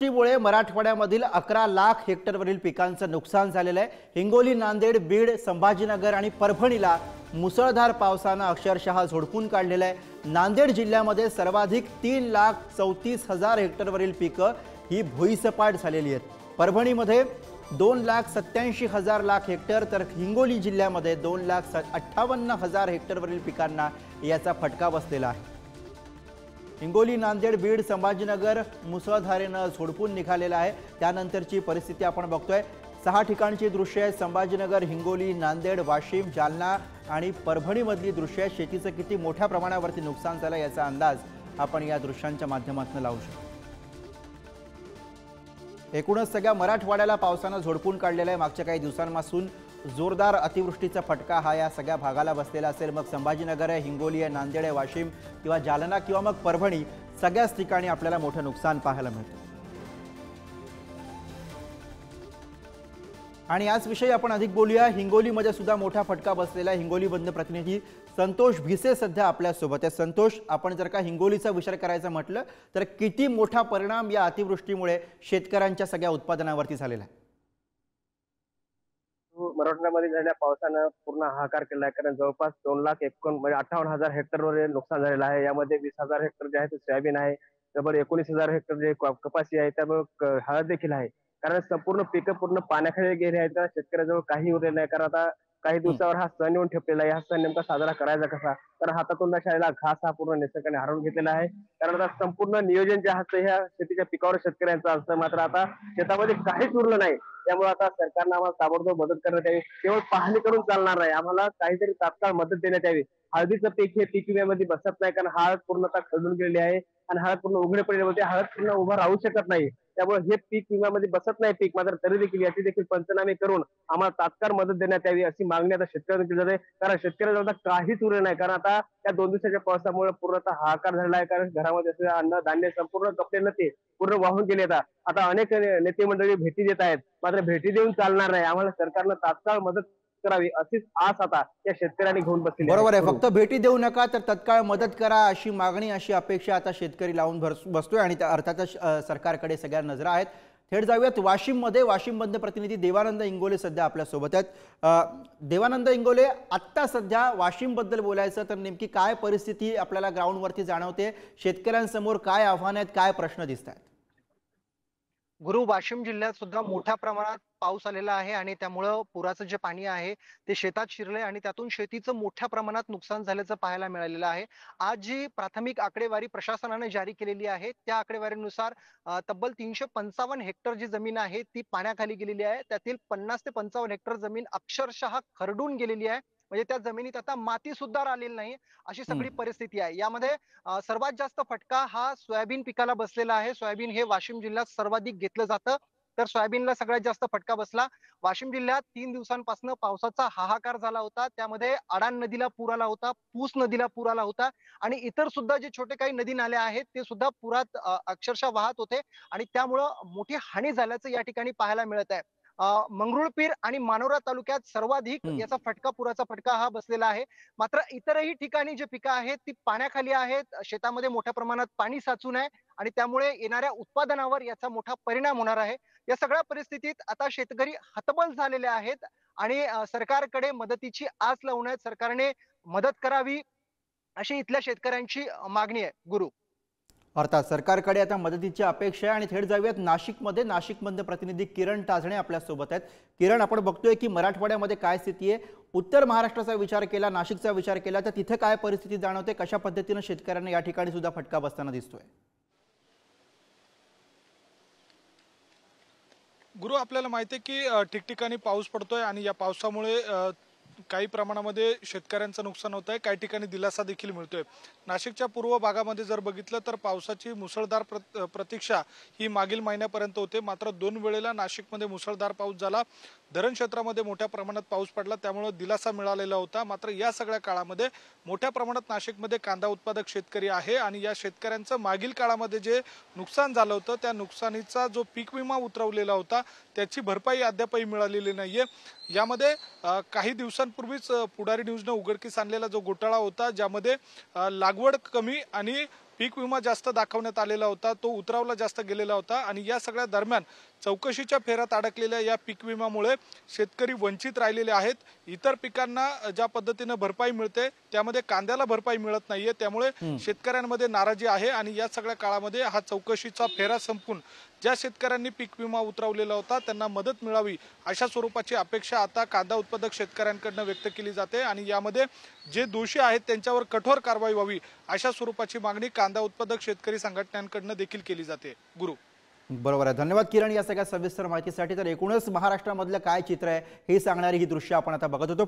मुळे मराठवाड्यामधील 11 लाख हेक्टरवरील पिकांचं नुकसान झालेलं आहे। हिंगोली, नांदेड, बीड, संभाजीनगर आणि परभणीला मुसळधार पावसाने अक्षरशः झोडपून काढलेलं आहे। नांदेड जिल्ह्यामध्ये सर्वाधिक 3,34,000 हेक्टरवरील पिकं ही भुईसपाट झालेली आहेत। परभणीमध्ये 2,87,000 हेक्टर तर हिंगोली जिल्ह्यामध्ये 2,58,000 हेक्टरवरील पिकांना याचा फटका बसलेला आहे। हिंगोली, नांदेड, बीड, संभाजीनगर मुसळधारेने झोडपून निघालेला आहे। त्यानंतरची परिस्थिती आपण बघतोय। 6 ठिकाणची दृश्य आहेत। संभाजीनगर, हिंगोली, नांदेड, वाशिम, जालना आणि परभणी मधली दृश्य आहेत। शेतीचं किती मोठ्या प्रमाणावरती नुकसान झालं याचा अंदाज आपण या दृश्यांच्या माध्यमातून लावू शकतो। एकूणच सगळ्या मराठवाड्याला पावसाने झोडपून काढलेलं आहे। मागच्या काही दिवसांपासून जोरदार अतिवृष्टीचा फटका हा या सगळ्या भागाला बसलेला असेल। मग संभाजीनगर आहे, हिंगोली आहे, नांदेड आहे, वाशिम किंवा जालना किंवा मग परभणी, सगळ्याच ठिकाणी आपल्याला मोठं नुकसान पाहायला मिळतं। आणि याच विषयी आपण अधिक बोलूया। हिंगोलीमध्ये सुद्धा मोठा फटका बसलेला आहे। हिंगोली बंद प्रतिनिधी संतोष भिसे सध्या आपल्या सोबत आहे। संतोष, आपण जर का हिंगोलीचा विचार करायचा म्हटलं तर किती मोठा परिणाम या अतिवृष्टीमुळे शेतकऱ्यांच्या सगळ्या उत्पादनावरती झालेला आहे? मराठवाड्यामध्ये झालेल्या पावसानं पूर्ण हाहाकार केला आहे। कारण जवळपास 2,58,000 हेक्टरवर नुकसान झालेलं आहे। यामध्ये 20,000 हेक्टर जे आहे ते सोयाबीन आहे, तब्बल 19,000 हेक्टर जे कपाशी आहे, त्यामुळे हळद देखील आहे। कारण संपूर्ण पिकं पूर्ण पाण्याखाली गेली आहेत। शेतकऱ्याजवळ काही उरलेलं नाही। कारण आता काही दिवसावर हा सण येऊन ठेपलेला आहे। हा सण नेमका साजरा करायचा कसा? कारण हातातून नशाला घास हा पूर्ण निसर्गाने हरवून घेतलेला आहे। कारण आता संपूर्ण नियोजन जे असतं ह्या शेतीच्या पिकावर शेतकऱ्यांचं असतं, मात्र आता शेतामध्ये काहीच उरलं नाही। त्यामुळे आता सरकारनं आम्हाला ताबडतोब मदत करण्यात यावी। केवळ पाहणी करून चालणार नाही, आम्हाला काहीतरी तात्काळ मदत देण्यात यावी। हळदीचं पीक हे पीक विम्यामध्ये बसत नाही, कारण हळद पूर्णतः खरडून गेलेली आहे आणि हळद पूर्ण उघडे पडलेली होते। हळद पूर्ण उभा राहू शकत नाही, त्यामुळे हे पीक विम्यामध्ये बसत नाही पीक। मात्र तरी देखील याची देखील पंचनामे करून आम्हाला तात्काळ मदत देण्यात यावी अशी मागणी आता शेतकऱ्यांनी केली जाते। कारण शेतकऱ्याजवळ काहीच उरलं नाही। कारण आता या 2 दिवसाच्या पावसामुळे पूर्णतः हाहाकार झालेला आहे। कारण घरामध्ये असलेले अन्न धान्य संपूर्ण कपडे नते पूर्ण वाहून गेले। आता अनेक नेते मंडळी भेटी देत आहेत, मात्र भेटी देऊन चालणार नाही। आम्हाला सरकारनं तात्काळ मदत करावी अशीच आस आता या शेतकऱ्यांनी घेऊन बसलेली आहे। बरोबर आहे। फक्त भेटी देऊ नका तर तत्काळ मदत करा अशी मागणी, अशी अपेक्षा आता शेतकरी लावून बसतोय आणि त्या अर्थातच सरकारकडे सगळ्या नजरा आहेत। थेट जाऊयात वाशिममध्ये। वाशिम बंद प्रतिनिधी देवानंद इंगोले सध्या आपल्या सोबत आहेत। देवानंद इंगोले, आत्ता सध्या वाशिम बद्दल बोलायचं तर नेमकी काय परिस्थिती आपल्याला ग्राउंडवरती जाणवते? शेतकऱ्यांसमोर काय आव्हान आहेत, काय प्रश्न दिसत आहेत? गुरु, वाशिम जिल्ह्यात सुद्धा मोठ्या प्रमाणात पाऊस आलेला आहे आणि त्यामुळे पुराचं जे पाणी आहे ते शेतात शिरले आणि त्यातून शेतीचं मोठ्या प्रमाणात नुकसान झाल्याचं पाहायला मिळालेलं आहे। आज जी प्राथमिक आकडेवारी प्रशासनाने जारी केलेली आहे त्या आकडेवारीनुसार तब्बल 355 हेक्टर जी जमीन आहे ती पाण्याखाली गेलेली आहे। त्यातील 50 ते 55 हेक्टर जमीन अक्षरशः खरडून गेलेली आहे। म्हणजे त्या जमिनीत आता माती सुद्धा राहिलेली नाही, अशी सगळी परिस्थिती आहे। यामध्ये सर्वात जास्त फटका हा सोयाबीन पिकाला बसलेला आहे। सोयाबीन हे वाशिम जिल्ह्यात सर्वाधिक घेतलं जातं, तर सोयाबीनला सगळ्यात जास्त फटका बसला। वाशिम जिल्ह्यात 3 दिवसांपासून पावसाचा हाहाकार झाला होता। त्यामध्ये अडाण नदीला पूर आला होता, पूस नदीला पूर आला होता आणि इतर सुद्धा जे छोटे काही नदी नाले आहेत ते सुद्धा पुरात अक्षरशः वाहत होते आणि त्यामुळं मोठी हानी झाल्याचं या ठिकाणी पाहायला मिळत आहे। मंगरुळपीर आणि मानोरा तालुक्यात सर्वाधिक याचा फटका, पुराचा फटका हा बसलेला आहे। मात्र इतरही ठिकाणी जे पिकं आहेत ती पाण्याखाली आहेत, शेतामध्ये मोठ्या प्रमाणात पाणी साचून आहे आणि त्यामुळे येणाऱ्या उत्पादनावर याचा मोठा परिणाम होणार आहे। या सगळ्या परिस्थितीत आता शेतकरी हतबल झालेले आहेत आणि सरकारकडे मदतीची आस लावून आहेत। सरकारने मदत करावी अशी इथल्या शेतकऱ्यांची मागणी आहे। गुरु, अर्थात सरकारकडे आता मदतीची अपेक्षा आहे। आणि थेट जाऊयात नाशिकमध्ये। नाशिकमधले प्रतिनिधी किरण ताजणे आपल्या सोबत आहेत। किरण, आपण बघतोय की मराठवाड्यामध्ये काय स्थिती आहे? उत्तर महाराष्ट्राचा विचार केला, नाशिकचा विचार केला तर तिथे काय परिस्थिती जाणवते? कशा पद्धतीने शेतकऱ्यांना या ठिकाणी सुद्धा फटका बसताना दिसतोय? गुरु, आपल्याला माहिती आहे की ठिकठिकाणी पाऊस पडतोय आणि या पावसामुळे काही प्रमाणामध्ये शेतकऱ्यांचं नुकसान होत आहे, काही ठिकाणी दिलासा देखील मिळतोय। नाशिकच्या पूर्व भागामध्ये जर बघितलं तर पावसाची मुसळधार प्रतीक्षा ही मागील महिन्यापर्यंत होते। मात्र 2 वेळेला नाशिकमध्ये मुसळधार पाऊस झाला, धरण क्षेत्रामध्ये मोठ्या प्रमाणात पाऊस पडला, त्यामुळे दिलासा मिळालेला होता। मात्र या सगळ्या काळामध्ये मोठ्या प्रमाणात नाशिकमध्ये कांदा उत्पादक शेतकरी आहे आणि या शेतकऱ्यांचं मागील काळामध्ये जे नुकसान झालं होतं त्या नुकसानीचा जो पीक विमा उतरवलेला होता त्याची भरपाई अद्यापही मिळालेली नाहीये। यामध्ये काही दिवसांपूर्वीच पुढारी न्यूजने उघडकीस आणलेला जो घोटाळा होता, ज्यामध्ये लागवड कमी आणि पीक विमा जास्त दाखवण्यात आलेला होता, तो उतरावला जास्त गेलेला होता आणि या सगळ्या दरम्यान चौकशीच्या फेऱ्यात अडकलेल्या या पीक विम्यामुळे शेतकरी वंचित राहिलेले आहेत। इतर पिकांना ज्या पद्धतीने भरपाई मिळते त्यामध्ये कांद्याला भरपाई मिळत नाहीये, त्यामुळे शेतकऱ्यांमध्ये नाराजी आहे आणि या सगळ्या काळामध्ये हा चौकशीचा फेरा संपून ज्या शेतकऱ्यांनी पीक विमा उतरवलेला होता त्यांना मदत मिळावी अशा स्वरूपाची अपेक्षा आता कांदा उत्पादक शेतकऱ्यांकडून व्यक्त केली जाते आणि यामध्ये जे दोषी आहेत त्यांच्यावर कठोर कारवाई व्हावी अशा स्वरूपाची मागणी कांदा उत्पादक शेतकरी संघटनांकडून देखील केली जाते। गुरु, बरोबर आहे, धन्यवाद किरण या सगळ्या सविस्तर माहितीसाठी। तर एकूणच महाराष्ट्रामधलं काय चित्र आहे हे सांगणारी ही दृश्य आपण आता बघत होतो।